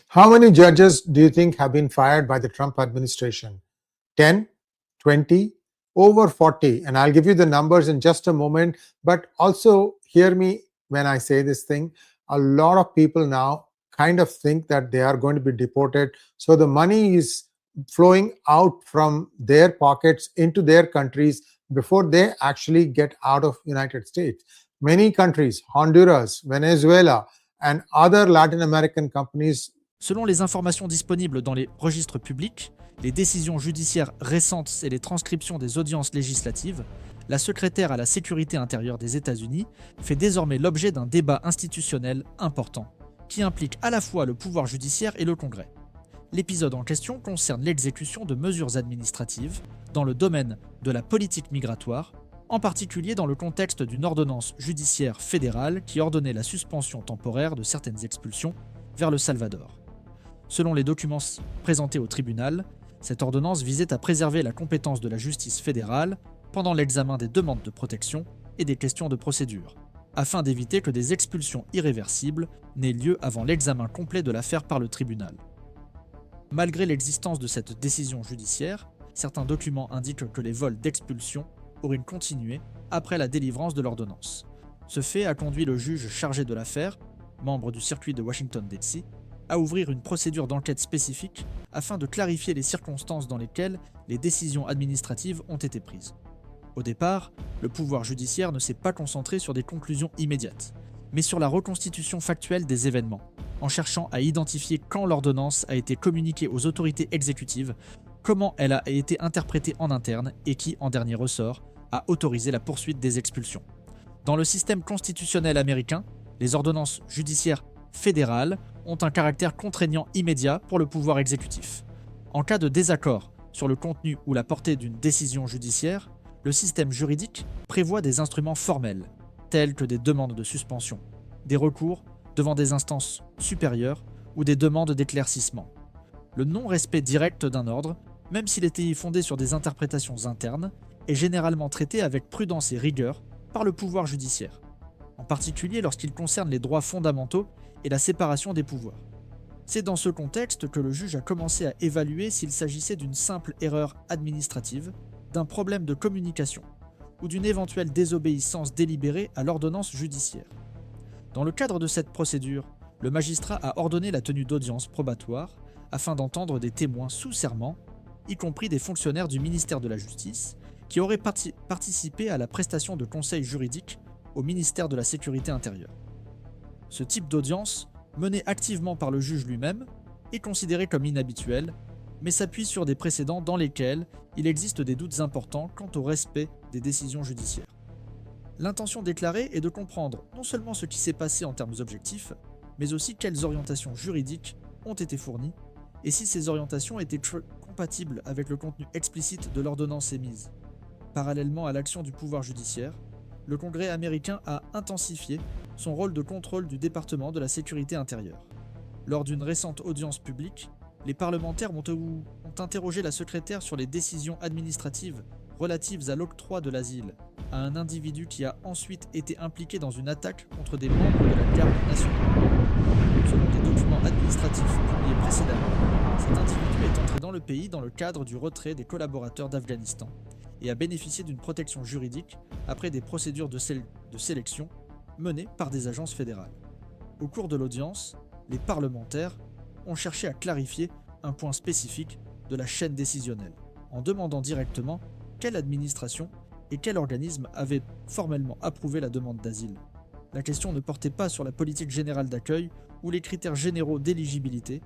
How many judges do you think have been fired by the Trump administration? 10, 20, over 40? And I'll give you the numbers in just a moment. But also, hear me when I say this thing. A lot of people now kind of think that they are going to be deported. So the money is flowing out from their pockets into their countries before they actually get out of United States. Many countries, Honduras, Venezuela, and other Latin American companies. Selon les informations disponibles dans les registres publics, les décisions judiciaires récentes et les transcriptions des audiences législatives, la secrétaire à la sécurité intérieure des États-Unis fait désormais l'objet d'un débat institutionnel important, qui implique à la fois le pouvoir judiciaire et le Congrès. L'épisode en question concerne l'exécution de mesures administratives dans le domaine de la politique migratoire, en particulier dans le contexte d'une ordonnance judiciaire fédérale qui ordonnait la suspension temporaire de certaines expulsions vers le Salvador. Selon les documents présentés au tribunal, cette ordonnance visait à préserver la compétence de la justice fédérale pendant l'examen des demandes de protection et des questions de procédure, afin d'éviter que des expulsions irréversibles n'aient lieu avant l'examen complet de l'affaire par le tribunal. Malgré l'existence de cette décision judiciaire, certains documents indiquent que les vols d'expulsion auraient continué après la délivrance de l'ordonnance. Ce fait a conduit le juge chargé de l'affaire, membre du circuit de Washington DC, à ouvrir une procédure d'enquête spécifique afin de clarifier les circonstances dans lesquelles les décisions administratives ont été prises. Au départ, le pouvoir judiciaire ne s'est pas concentré sur des conclusions immédiates, mais sur la reconstitution factuelle des événements, en cherchant à identifier quand l'ordonnance a été communiquée aux autorités exécutives, comment elle a été interprétée en interne et qui, en dernier ressort, a autorisé la poursuite des expulsions. Dans le système constitutionnel américain, les ordonnances judiciaires fédérales ont un caractère contraignant immédiat pour le pouvoir exécutif. En cas de désaccord sur le contenu ou la portée d'une décision judiciaire, le système juridique prévoit des instruments formels, tels que des demandes de suspension, des recours devant des instances supérieures ou des demandes d'éclaircissement. Le non-respect direct d'un ordre, même s'il était fondé sur des interprétations internes, est généralement traité avec prudence et rigueur par le pouvoir judiciaire, en particulier lorsqu'il concerne les droits fondamentaux et la séparation des pouvoirs. C'est dans ce contexte que le juge a commencé à évaluer s'il s'agissait d'une simple erreur administrative, d'un problème de communication ou d'une éventuelle désobéissance délibérée à l'ordonnance judiciaire. Dans le cadre de cette procédure, le magistrat a ordonné la tenue d'audiences probatoires afin d'entendre des témoins sous serment, y compris des fonctionnaires du ministère de la Justice, qui auraient participé à la prestation de conseils juridiques au ministère de la Sécurité intérieure. Ce type d'audience, mené activement par le juge lui-même, est considéré comme inhabituel, mais s'appuie sur des précédents dans lesquels il existe des doutes importants quant au respect des décisions judiciaires. L'intention déclarée est de comprendre non seulement ce qui s'est passé en termes objectifs, mais aussi quelles orientations juridiques ont été fournies, et si ces orientations étaient compatibles avec le contenu explicite de l'ordonnance émise. Parallèlement à l'action du pouvoir judiciaire, le Congrès américain a intensifié son rôle de contrôle du département de la sécurité intérieure. Lors d'une récente audience publique, les parlementaires ont interrogé la secrétaire sur les décisions administratives relatives à l'octroi de l'asile à un individu qui a ensuite été impliqué dans une attaque contre des membres de la garde nationale. Selon des documents administratifs publiés précédemment, cet individu est entré dans le pays dans le cadre du retrait des collaborateurs d'Afghanistan et a bénéficié d'une protection juridique après des procédures de sélection menées par des agences fédérales. Au cours de l'audience, les parlementaires ont cherché à clarifier un point spécifique de la chaîne décisionnelle, en demandant directement quelle administration et quel organisme avait formellement approuvé la demande d'asile. La question ne portait pas sur la politique générale d'accueil ou les critères généraux d'éligibilité,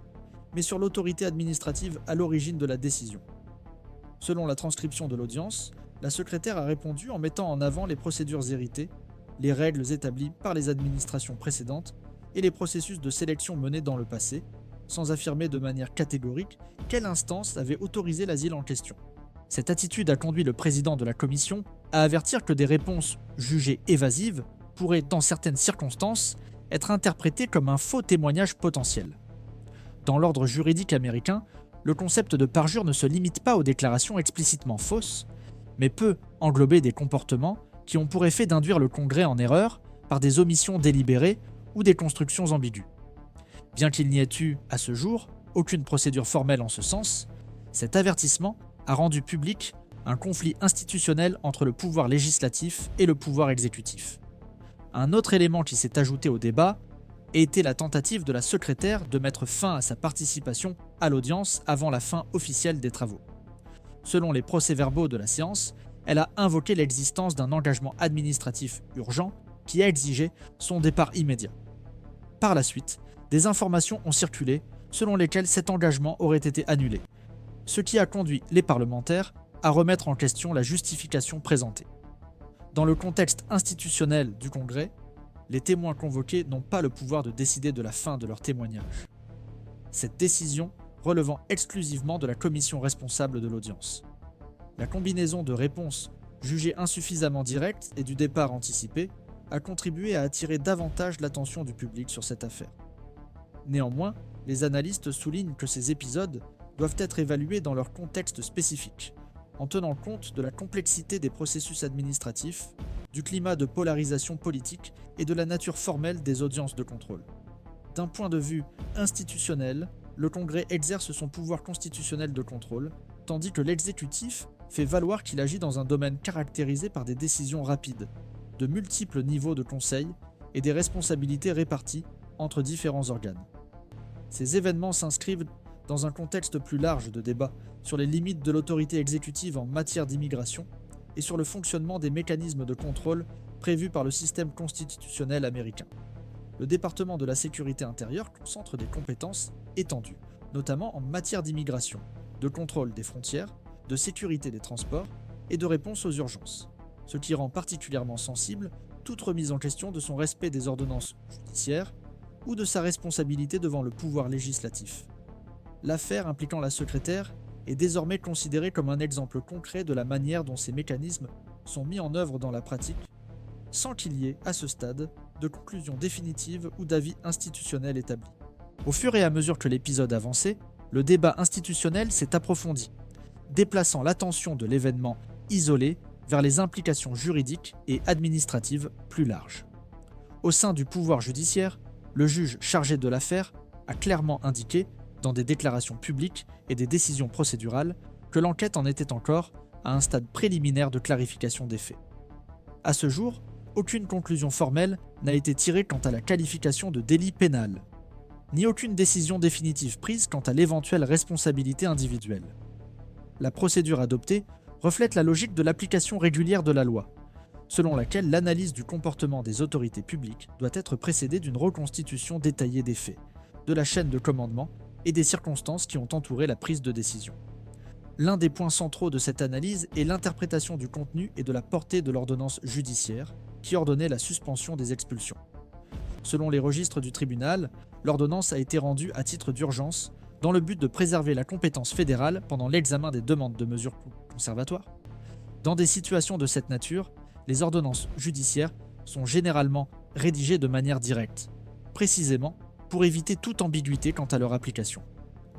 mais sur l'autorité administrative à l'origine de la décision. Selon la transcription de l'audience, la secrétaire a répondu en mettant en avant les procédures héritées, les règles établies par les administrations précédentes et les processus de sélection menés dans le passé, sans affirmer de manière catégorique quelle instance avait autorisé l'asile en question. Cette attitude a conduit le président de la commission à avertir que des réponses jugées évasives pourraient, dans certaines circonstances, être interprétées comme un faux témoignage potentiel. Dans l'ordre juridique américain, le concept de parjure ne se limite pas aux déclarations explicitement fausses, mais peut englober des comportements qui ont pour effet d'induire le Congrès en erreur par des omissions délibérées ou des constructions ambiguës. Bien qu'il n'y ait eu, à ce jour, aucune procédure formelle en ce sens, cet avertissement a rendu public un conflit institutionnel entre le pouvoir législatif et le pouvoir exécutif. Un autre élément qui s'est ajouté au débat était la tentative de la secrétaire de mettre fin à sa participation à l'audience avant la fin officielle des travaux. Selon les procès-verbaux de la séance, elle a invoqué l'existence d'un engagement administratif urgent qui a exigé son départ immédiat. Par la suite, des informations ont circulé selon lesquelles cet engagement aurait été annulé, ce qui a conduit les parlementaires à remettre en question la justification présentée. Dans le contexte institutionnel du Congrès, les témoins convoqués n'ont pas le pouvoir de décider de la fin de leur témoignage. Cette décision relevant exclusivement de la commission responsable de l'audience. La combinaison de réponses jugées insuffisamment directes et du départ anticipé a contribué à attirer davantage l'attention du public sur cette affaire. Néanmoins, les analystes soulignent que ces épisodes doivent être évalués dans leur contexte spécifique, en tenant compte de la complexité des processus administratifs, du climat de polarisation politique et de la nature formelle des audiences de contrôle. D'un point de vue institutionnel, le Congrès exerce son pouvoir constitutionnel de contrôle, tandis que l'exécutif fait valoir qu'il agit dans un domaine caractérisé par des décisions rapides, de multiples niveaux de conseil et des responsabilités réparties entre différents organes. Ces événements s'inscrivent dans un contexte plus large de débat sur les limites de l'autorité exécutive en matière d'immigration et sur le fonctionnement des mécanismes de contrôle prévus par le système constitutionnel américain. Le département de la sécurité intérieure concentre des compétences étendues, notamment en matière d'immigration, de contrôle des frontières, de sécurité des transports et de réponse aux urgences, ce qui rend particulièrement sensible toute remise en question de son respect des ordonnances judiciaires ou de sa responsabilité devant le pouvoir législatif. L'affaire impliquant la secrétaire est désormais considérée comme un exemple concret de la manière dont ces mécanismes sont mis en œuvre dans la pratique, sans qu'il y ait, à ce stade, de conclusion définitive ou d'avis institutionnel établi. Au fur et à mesure que l'épisode avançait, le débat institutionnel s'est approfondi, déplaçant l'attention de l'événement isolé vers les implications juridiques et administratives plus larges. Au sein du pouvoir judiciaire, le juge chargé de l'affaire a clairement indiqué, dans des déclarations publiques et des décisions procédurales, que l'enquête en était encore à un stade préliminaire de clarification des faits. À ce jour, aucune conclusion formelle n'a été tirée quant à la qualification de délit pénal, ni aucune décision définitive prise quant à l'éventuelle responsabilité individuelle. La procédure adoptée reflète la logique de l'application régulière de la loi, selon laquelle l'analyse du comportement des autorités publiques doit être précédée d'une reconstitution détaillée des faits, de la chaîne de commandement et des circonstances qui ont entouré la prise de décision. L'un des points centraux de cette analyse est l'interprétation du contenu et de la portée de l'ordonnance judiciaire qui ordonnait la suspension des expulsions. Selon les registres du tribunal, l'ordonnance a été rendue à titre d'urgence dans le but de préserver la compétence fédérale pendant l'examen des demandes de mesures conservatoires. Dans des situations de cette nature, les ordonnances judiciaires sont généralement rédigées de manière directe, précisément pour éviter toute ambiguïté quant à leur application.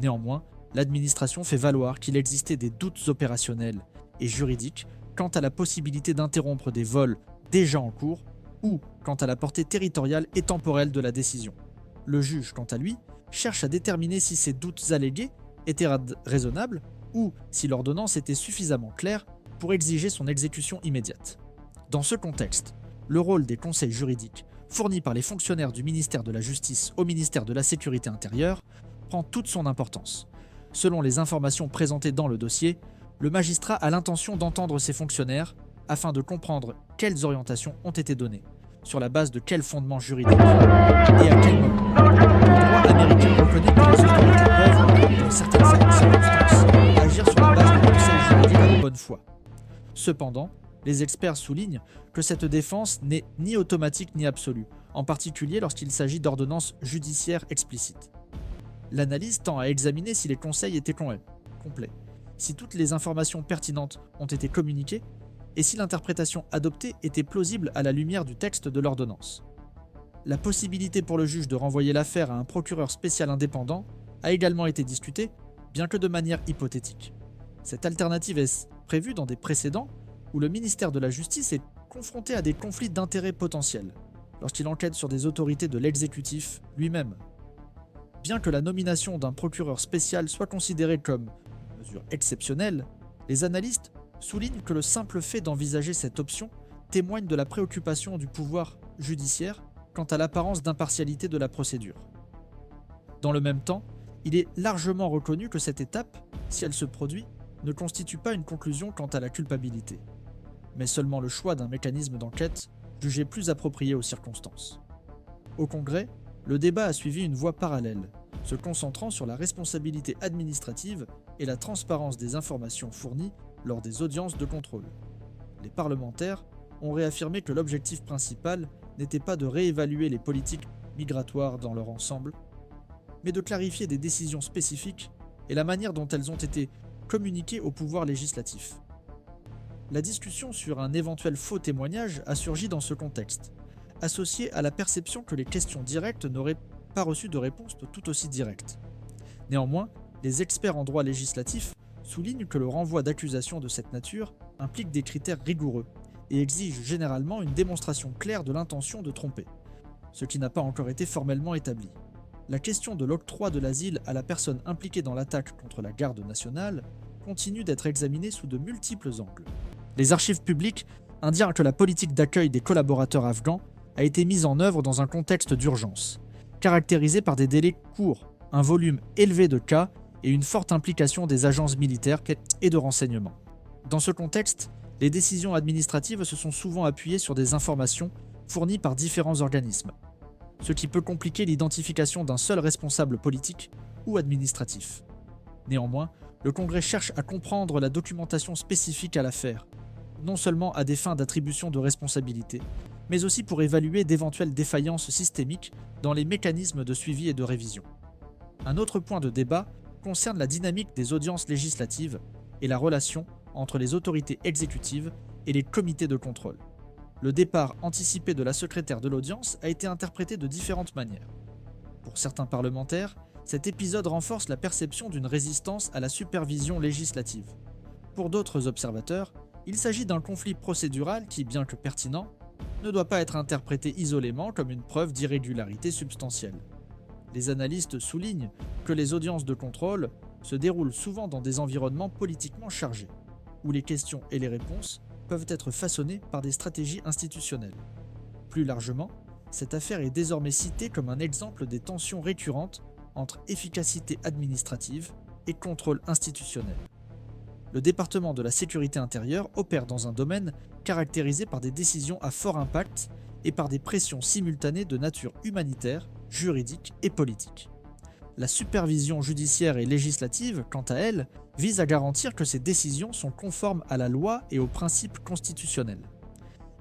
Néanmoins, l'administration fait valoir qu'il existait des doutes opérationnels et juridiques quant à la possibilité d'interrompre des vols déjà en cours ou quant à la portée territoriale et temporelle de la décision. Le juge, quant à lui, cherche à déterminer si ces doutes allégués étaient raisonnables ou si l'ordonnance était suffisamment claire pour exiger son exécution immédiate. Dans ce contexte, le rôle des conseils juridiques fournis par les fonctionnaires du ministère de la Justice au ministère de la Sécurité intérieure prend toute son importance. Selon les informations présentées dans le dossier, le magistrat a l'intention d'entendre ces fonctionnaires afin de comprendre quelles orientations ont été données, sur la base de quels fondements juridiques et à quel moment. Le droit américain reconnaît que les autorités peuvent, dans certaines circonstances, agir sur la base de conseils juridiques de bonne foi. Cependant, les experts soulignent que cette défense n'est ni automatique ni absolue, en particulier lorsqu'il s'agit d'ordonnances judiciaires explicites. L'analyse tend à examiner si les conseils étaient complets, si toutes les informations pertinentes ont été communiquées et si l'interprétation adoptée était plausible à la lumière du texte de l'ordonnance. La possibilité pour le juge de renvoyer l'affaire à un procureur spécial indépendant a également été discutée, bien que de manière hypothétique. Cette alternative est prévue dans des précédents où le ministère de la Justice est confronté à des conflits d'intérêts potentiels, lorsqu'il enquête sur des autorités de l'exécutif lui-même. Bien que la nomination d'un procureur spécial soit considérée comme une mesure exceptionnelle, les analystes soulignent que le simple fait d'envisager cette option témoigne de la préoccupation du pouvoir judiciaire quant à l'apparence d'impartialité de la procédure. Dans le même temps, il est largement reconnu que cette étape, si elle se produit, ne constitue pas une conclusion quant à la culpabilité, mais seulement le choix d'un mécanisme d'enquête jugé plus approprié aux circonstances. Au Congrès, le débat a suivi une voie parallèle, se concentrant sur la responsabilité administrative et la transparence des informations fournies lors des audiences de contrôle. Les parlementaires ont réaffirmé que l'objectif principal n'était pas de réévaluer les politiques migratoires dans leur ensemble, mais de clarifier des décisions spécifiques et la manière dont elles ont été communiquées au pouvoir législatif. La discussion sur un éventuel faux témoignage a surgi dans ce contexte, associé à la perception que les questions directes n'auraient pas reçu de réponse tout aussi directe. Néanmoins, les experts en droit législatif soulignent que le renvoi d'accusations de cette nature implique des critères rigoureux et exige généralement une démonstration claire de l'intention de tromper, ce qui n'a pas encore été formellement établi. La question de l'octroi de l'asile à la personne impliquée dans l'attaque contre la garde nationale continue d'être examinée sous de multiples angles. Les archives publiques indiquent que la politique d'accueil des collaborateurs afghans a été mise en œuvre dans un contexte d'urgence, caractérisé par des délais courts, un volume élevé de cas et une forte implication des agences militaires et de renseignement. Dans ce contexte, les décisions administratives se sont souvent appuyées sur des informations fournies par différents organismes, ce qui peut compliquer l'identification d'un seul responsable politique ou administratif. Néanmoins, le Congrès cherche à comprendre la documentation spécifique à l'affaire, non seulement à des fins d'attribution de responsabilité, mais aussi pour évaluer d'éventuelles défaillances systémiques dans les mécanismes de suivi et de révision. Un autre point de débat concerne la dynamique des audiences législatives et la relation entre les autorités exécutives et les comités de contrôle. Le départ anticipé de la secrétaire de l'audience a été interprété de différentes manières. Pour certains parlementaires, cet épisode renforce la perception d'une résistance à la supervision législative. Pour d'autres observateurs, il s'agit d'un conflit procédural qui, bien que pertinent, ne doit pas être interprété isolément comme une preuve d'irrégularité substantielle. Les analystes soulignent que les audiences de contrôle se déroulent souvent dans des environnements politiquement chargés, où les questions et les réponses peuvent être façonnées par des stratégies institutionnelles. Plus largement, cette affaire est désormais citée comme un exemple des tensions récurrentes entre efficacité administrative et contrôle institutionnel. Le département de la sécurité intérieure opère dans un domaine caractérisé par des décisions à fort impact et par des pressions simultanées de nature humanitaire, juridique et politique. La supervision judiciaire et législative, quant à elle, vise à garantir que ces décisions sont conformes à la loi et aux principes constitutionnels.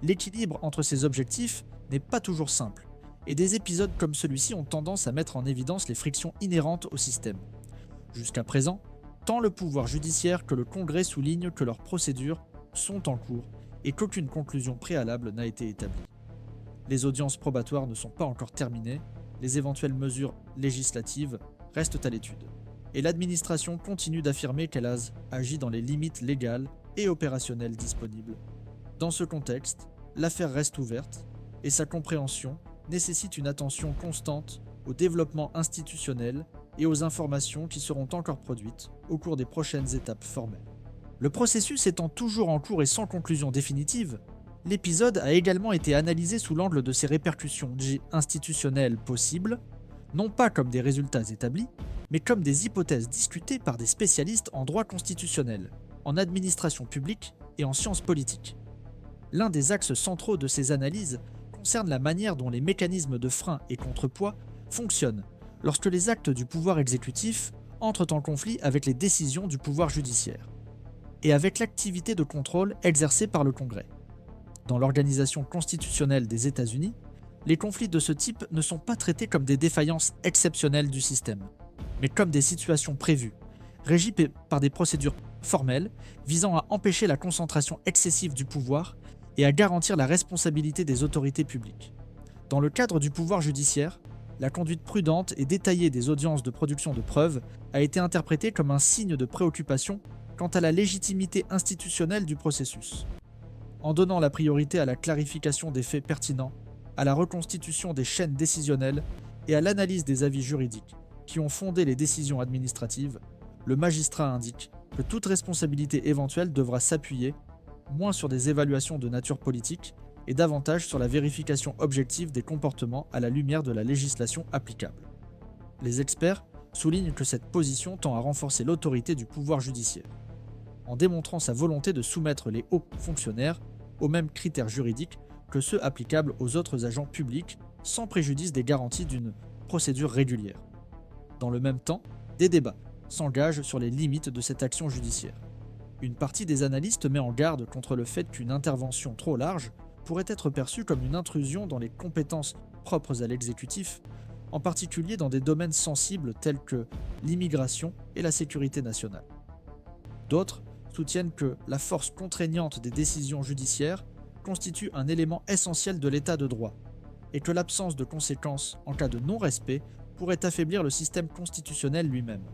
L'équilibre entre ces objectifs n'est pas toujours simple, et des épisodes comme celui-ci ont tendance à mettre en évidence les frictions inhérentes au système. Jusqu'à présent, tant le pouvoir judiciaire que le Congrès soulignent que leurs procédures sont en cours et qu'aucune conclusion préalable n'a été établie. Les audiences probatoires ne sont pas encore terminées, les éventuelles mesures législatives restent à l'étude, et l'administration continue d'affirmer qu'elle a agi dans les limites légales et opérationnelles disponibles. Dans ce contexte, l'affaire reste ouverte, et sa compréhension nécessite une attention constante au développement institutionnel et aux informations qui seront encore produites au cours des prochaines étapes formelles. Le processus étant toujours en cours et sans conclusion définitive, l'épisode a également été analysé sous l'angle de ses répercussions institutionnelles possibles, non pas comme des résultats établis, mais comme des hypothèses discutées par des spécialistes en droit constitutionnel, en administration publique et en sciences politiques. L'un des axes centraux de ces analyses concerne la manière dont les mécanismes de frein et contrepoids fonctionnent lorsque les actes du pouvoir exécutif entrent en conflit avec les décisions du pouvoir judiciaire, et avec l'activité de contrôle exercée par le Congrès. Dans l'organisation constitutionnelle des États-Unis, les conflits de ce type ne sont pas traités comme des défaillances exceptionnelles du système, mais comme des situations prévues, régies par des procédures formelles visant à empêcher la concentration excessive du pouvoir et à garantir la responsabilité des autorités publiques. Dans le cadre du pouvoir judiciaire, la conduite prudente et détaillée des audiences de production de preuves a été interprétée comme un signe de préoccupation quant à la légitimité institutionnelle du processus. En donnant la priorité à la clarification des faits pertinents, à la reconstitution des chaînes décisionnelles et à l'analyse des avis juridiques, qui ont fondé les décisions administratives, le magistrat indique que toute responsabilité éventuelle devra s'appuyer moins sur des évaluations de nature politique et davantage sur la vérification objective des comportements à la lumière de la législation applicable. Les experts soulignent que cette position tend à renforcer l'autorité du pouvoir judiciaire, en démontrant sa volonté de soumettre les hauts fonctionnaires aux mêmes critères juridiques que ceux applicables aux autres agents publics sans préjudice des garanties d'une procédure régulière. Dans le même temps, des débats s'engagent sur les limites de cette action judiciaire. Une partie des analystes met en garde contre le fait qu'une intervention trop large pourrait être perçue comme une intrusion dans les compétences propres à l'exécutif, en particulier dans des domaines sensibles tels que l'immigration et la sécurité nationale. D'autres soutiennent que la force contraignante des décisions judiciaires constitue un élément essentiel de l'état de droit, et que l'absence de conséquences en cas de non-respect pourrait affaiblir le système constitutionnel lui-même.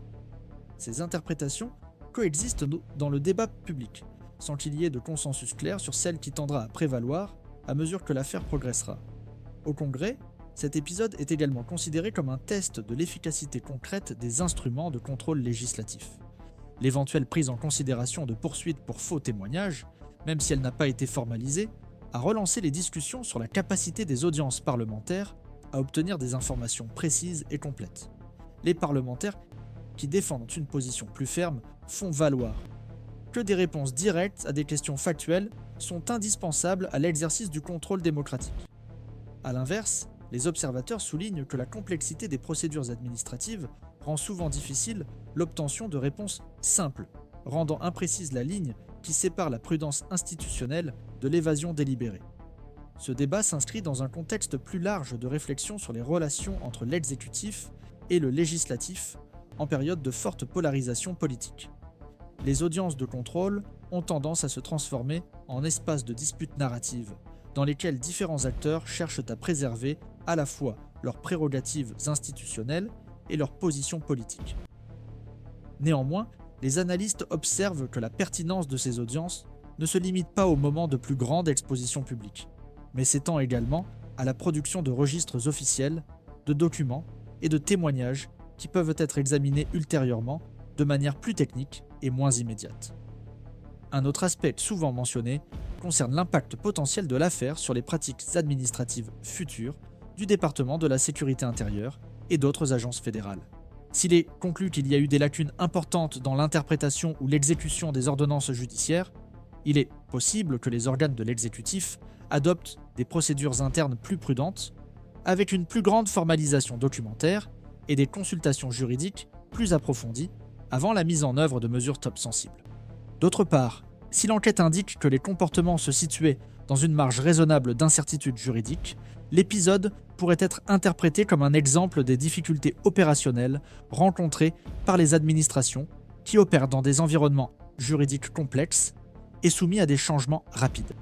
Ces interprétations coexistent dans le débat public, sans qu'il y ait de consensus clair sur celle qui tendra à prévaloir à mesure que l'affaire progressera. Au Congrès, cet épisode est également considéré comme un test de l'efficacité concrète des instruments de contrôle législatif. L'éventuelle prise en considération de poursuites pour faux témoignages, même si elle n'a pas été formalisée, a relancé les discussions sur la capacité des audiences parlementaires à obtenir des informations précises et complètes. Les parlementaires qui défendent une position plus ferme font valoir que des réponses directes à des questions factuelles sont indispensables à l'exercice du contrôle démocratique. A l'inverse, les observateurs soulignent que la complexité des procédures administratives rend souvent difficile l'obtention de réponses simples, rendant imprécise la ligne qui sépare la prudence institutionnelle de l'évasion délibérée. Ce débat s'inscrit dans un contexte plus large de réflexion sur les relations entre l'exécutif et le législatif en période de forte polarisation politique. Les audiences de contrôle ont tendance à se transformer en espaces de dispute narrative, dans lesquels différents acteurs cherchent à préserver à la fois leurs prérogatives institutionnelles et leurs positions politiques. Néanmoins, les analystes observent que la pertinence de ces audiences ne se limite pas au moment de plus grande exposition publique, mais s'étend également à la production de registres officiels, de documents et de témoignages qui peuvent être examinés ultérieurement de manière plus technique et moins immédiate. Un autre aspect souvent mentionné concerne l'impact potentiel de l'affaire sur les pratiques administratives futures du département de la sécurité intérieure et d'autres agences fédérales. S'il est conclu qu'il y a eu des lacunes importantes dans l'interprétation ou l'exécution des ordonnances judiciaires, il est possible que les organes de l'exécutif adoptent des procédures internes plus prudentes, avec une plus grande formalisation documentaire et des consultations juridiques plus approfondies avant la mise en œuvre de mesures top sensibles. D'autre part, si l'enquête indique que les comportements se situaient dans une marge raisonnable d'incertitude juridique, l'épisode pourrait être interprété comme un exemple des difficultés opérationnelles rencontrées par les administrations qui opèrent dans des environnements juridiques complexes et soumis à des changements rapides.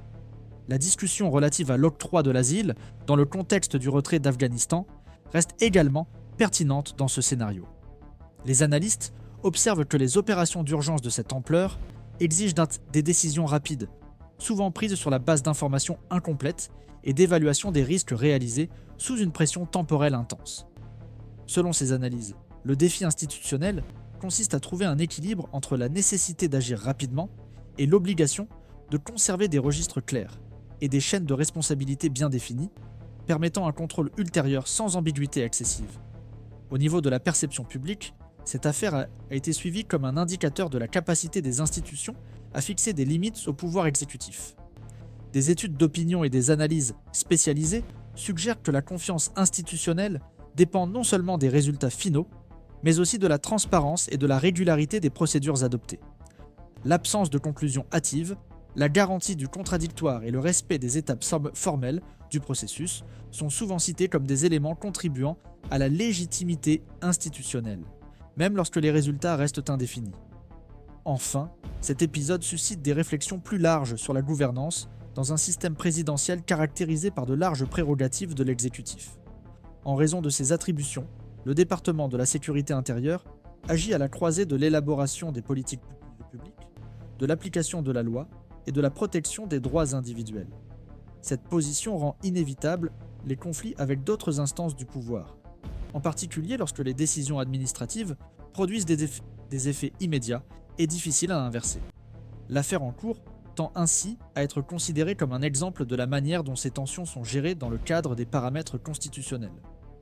La discussion relative à l'octroi de l'asile, dans le contexte du retrait d'Afghanistan, reste également pertinente dans ce scénario. Les analystes observent que les opérations d'urgence de cette ampleur exigent des décisions rapides, souvent prises sur la base d'informations incomplètes et d'évaluation des risques réalisés sous une pression temporelle intense. Selon ces analyses, le défi institutionnel consiste à trouver un équilibre entre la nécessité d'agir rapidement et l'obligation de conserver des registres clairs et des chaînes de responsabilité bien définies, permettant un contrôle ultérieur sans ambiguïté excessive. Au niveau de la perception publique, cette affaire a été suivie comme un indicateur de la capacité des institutions à fixer des limites au pouvoir exécutif. Des études d'opinion et des analyses spécialisées suggèrent que la confiance institutionnelle dépend non seulement des résultats finaux, mais aussi de la transparence et de la régularité des procédures adoptées. L'absence de conclusion hâtive, la garantie du contradictoire et le respect des étapes formelles du processus sont souvent cités comme des éléments contribuant à la légitimité institutionnelle, même lorsque les résultats restent indéfinis. Enfin, cet épisode suscite des réflexions plus larges sur la gouvernance dans un système présidentiel caractérisé par de larges prérogatives de l'exécutif. En raison de ses attributions, le département de la sécurité intérieure agit à la croisée de l'élaboration des politiques publiques, de l'application de la loi et de la protection des droits individuels. Cette position rend inévitable les conflits avec d'autres instances du pouvoir, en particulier lorsque les décisions administratives produisent des effets immédiats et difficiles à inverser. L'affaire en cours tend ainsi à être considérée comme un exemple de la manière dont ces tensions sont gérées dans le cadre des paramètres constitutionnels.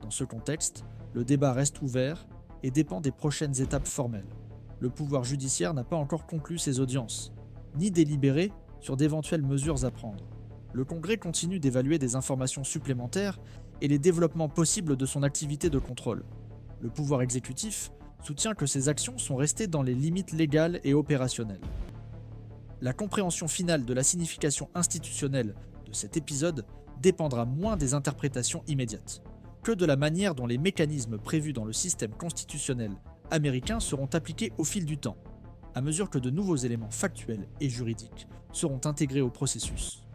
Dans ce contexte, le débat reste ouvert et dépend des prochaines étapes formelles. Le pouvoir judiciaire n'a pas encore conclu ses audiences, ni délibéré sur d'éventuelles mesures à prendre. Le Congrès continue d'évaluer des informations supplémentaires et les développements possibles de son activité de contrôle. Le pouvoir exécutif soutient que ces actions sont restées dans les limites légales et opérationnelles. La compréhension finale de la signification institutionnelle de cet épisode dépendra moins des interprétations immédiates que de la manière dont les mécanismes prévus dans le système constitutionnel américain seront appliqués au fil du temps, à mesure que de nouveaux éléments factuels et juridiques seront intégrés au processus.